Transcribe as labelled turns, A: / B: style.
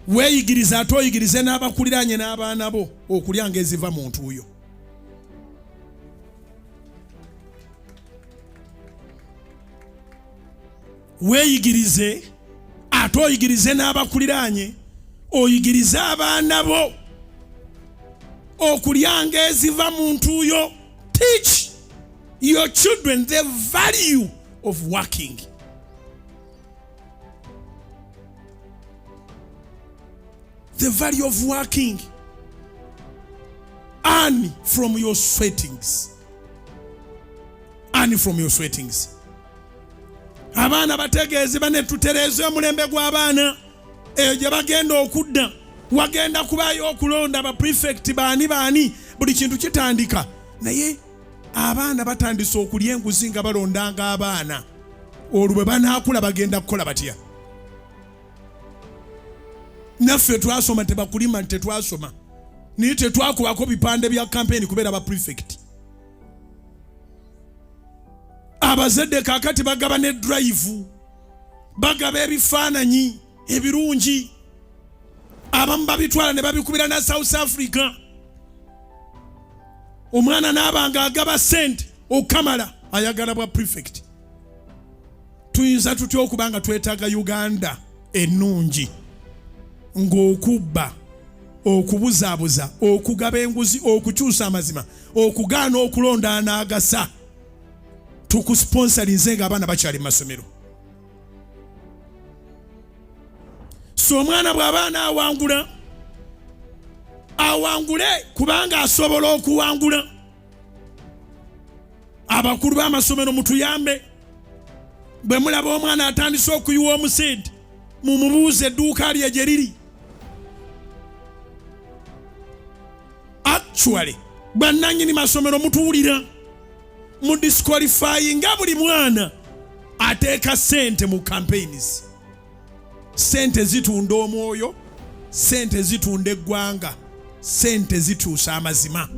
A: weeyigiriza ate oyigirize n'abakuliranye n'abaana bo okulyanga eziva mu ntuuyo. Weeyigirize ate oyigirize n'abakuliranye oyigirize abaana bo okulyanga eziva mu ntuuyo. Teach your children the value of working. The value of working. Earn from your sweatings. Earn from your sweatings. Abaana bategeeze bane tutereeze omulembe gw'abaana eyo gye bagenda okudda. Wagenda kubayo okulonda ba prefect baani buli kintu kitandika. Naye abaana batandise okulya enguzi nga balondanga abaana. Olwo bwe banaakula bagenda kukola batya? Naffe twasoma tebakulima tetwasoma. Niyo tetwakubako bipande bya campaign kubeera ba prefect. Abazadde kakati bagaba ne drive. Bagaba ebifaananyi ebirungi. Abamu babitwala ne babikubira na South Africa. Omwana n'abanga agaba sente okamala ayagala bwa prefect. Tuyinza tutya okubanga twetaaga Uganda ennungi ng'okubba okubuzaabuza okugaba enguzi okukyusa amazima okugaana okulonda n'agasa tukusponsorinze ng'abaana bakyali mu masomero. So omwana bw'abaana awangule kubanga asobola okuwangula. Abakulu b'amasomero mutuyambe. Bwe mulaba omwana atandise okuyiwa omusente mumubuuze edduuka lye gye liri. Actually bannannyini masomero mutuwulira mu disqualifying nga buli mwana ateeka sente mu campaigns. Sente zitunda omwoyo, sente zitunda eggwanga, sente zituusa amazima.